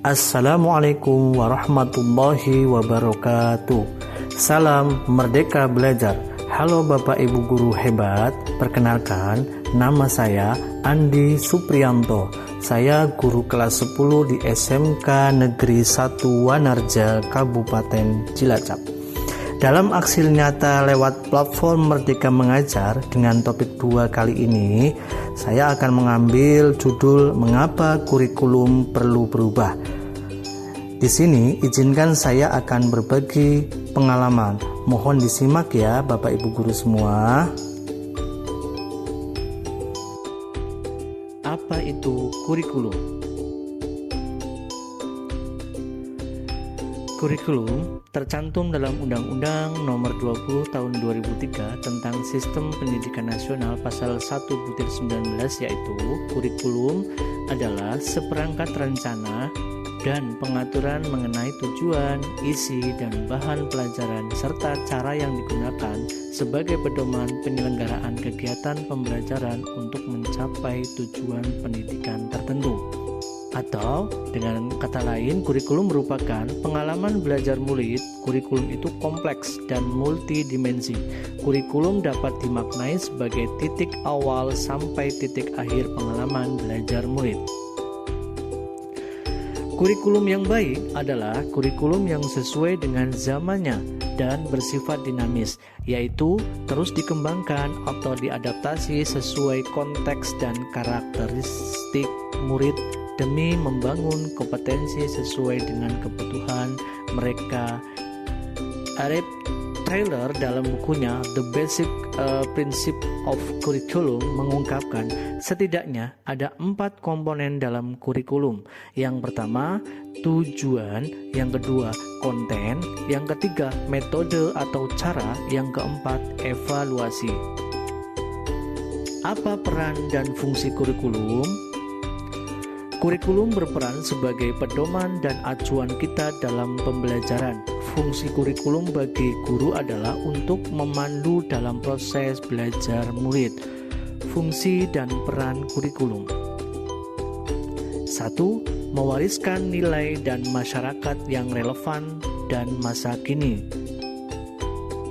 Assalamualaikum warahmatullahi wabarakatuh. Salam Merdeka Belajar. Halo Bapak Ibu Guru hebat. Perkenalkan, nama saya Andi Supriyanto. Saya guru kelas 10 di SMK Negeri 1 Wanarja, Kabupaten Cilacap. Dalam aksi nyata lewat platform Merdeka Mengajar dengan topik 2 kali ini, saya akan mengambil judul Mengapa Kurikulum Perlu Berubah. Di sini izinkan saya akan berbagi pengalaman. Mohon disimak ya Bapak Ibu Guru semua. Apa itu kurikulum? Kurikulum tercantum dalam Undang-Undang Nomor 20 Tahun 2003 tentang Sistem Pendidikan Nasional Pasal 1/19, yaitu kurikulum adalah seperangkat rencana dan pengaturan mengenai tujuan, isi, dan bahan pelajaran serta cara yang digunakan sebagai pedoman penyelenggaraan kegiatan pembelajaran untuk mencapai tujuan pendidikan tertentu. Atau dengan kata lain, kurikulum merupakan pengalaman belajar murid. Kurikulum itu kompleks dan multidimensi. Kurikulum dapat dimaknai sebagai titik awal sampai titik akhir pengalaman belajar murid. Kurikulum yang baik adalah kurikulum yang sesuai dengan zamannya dan bersifat dinamis, yaitu terus dikembangkan atau diadaptasi sesuai konteks dan karakteristik murid demi membangun kompetensi sesuai dengan kebutuhan mereka. Arif Taylor dalam bukunya The Basic Principle of Curriculum mengungkapkan setidaknya ada 4 komponen dalam kurikulum. Yang pertama, tujuan. Yang kedua, konten. Yang ketiga, metode atau cara. Yang keempat, evaluasi. Apa peran dan fungsi kurikulum? Kurikulum berperan sebagai pedoman dan acuan kita dalam pembelajaran. Fungsi kurikulum bagi guru adalah untuk memandu dalam proses belajar murid. Fungsi dan peran kurikulum: 1. Mewariskan nilai dan masyarakat yang relevan dan masa kini.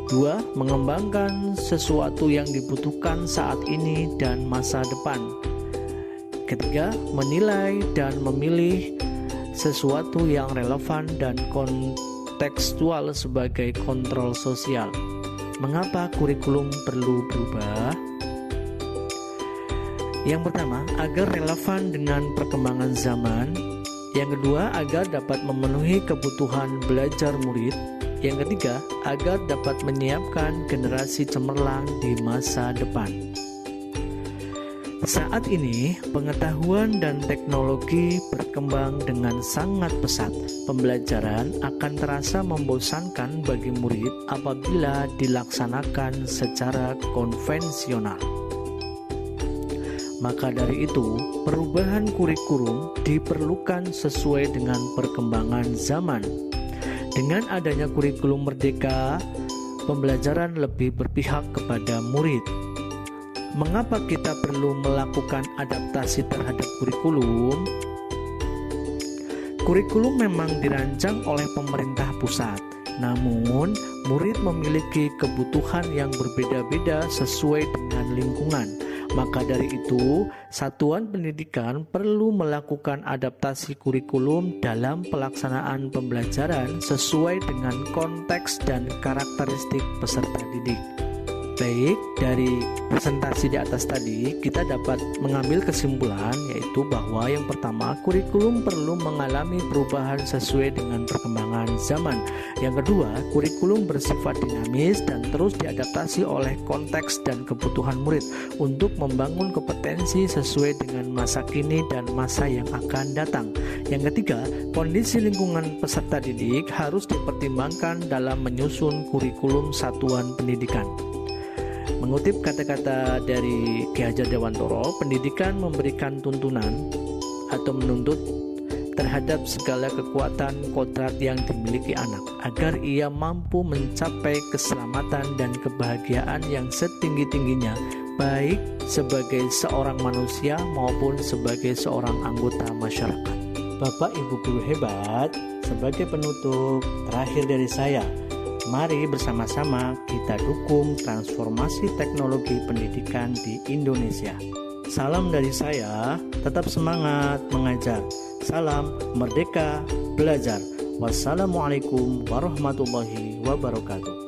2. Mengembangkan sesuatu yang dibutuhkan saat ini dan masa depan. Ketiga, menilai dan memilih sesuatu yang relevan dan kontekstual sebagai kontrol sosial. Mengapa kurikulum perlu berubah? Yang pertama, agar relevan dengan perkembangan zaman. Yang kedua, agar dapat memenuhi kebutuhan belajar murid. Yang ketiga, agar dapat menyiapkan generasi cemerlang di masa depan. Saat ini, pengetahuan dan teknologi berkembang dengan sangat pesat. Pembelajaran akan terasa membosankan bagi murid apabila dilaksanakan secara konvensional. Maka dari itu, perubahan kurikulum diperlukan sesuai dengan perkembangan zaman. Dengan adanya kurikulum merdeka, pembelajaran lebih berpihak kepada murid. Mengapa kita perlu melakukan adaptasi terhadap kurikulum? Kurikulum memang dirancang oleh pemerintah pusat, namun murid memiliki kebutuhan yang berbeda-beda sesuai dengan lingkungan. Maka dari itu, satuan pendidikan perlu melakukan adaptasi kurikulum dalam pelaksanaan pembelajaran sesuai dengan konteks dan karakteristik peserta didik. Baik, dari presentasi di atas tadi kita dapat mengambil kesimpulan, yaitu bahwa yang pertama, kurikulum perlu mengalami perubahan sesuai dengan perkembangan zaman. Yang kedua, kurikulum bersifat dinamis dan terus diadaptasi oleh konteks dan kebutuhan murid untuk membangun kompetensi sesuai dengan masa kini dan masa yang akan datang. Yang ketiga, kondisi lingkungan peserta didik harus dipertimbangkan dalam menyusun kurikulum satuan pendidikan. Mengutip kata-kata dari Ki Hajar Dewantoro, pendidikan memberikan tuntunan atau menuntut terhadap segala kekuatan kodrat yang dimiliki anak agar ia mampu mencapai keselamatan dan kebahagiaan yang setinggi-tingginya, baik sebagai seorang manusia maupun sebagai seorang anggota masyarakat. Bapak Ibu guru hebat, sebagai penutup terakhir dari saya, mari bersama-sama kita dukung transformasi teknologi pendidikan di Indonesia. Salam dari saya, tetap semangat mengajar. Salam merdeka belajar. Wassalamualaikum warahmatullahi wabarakatuh.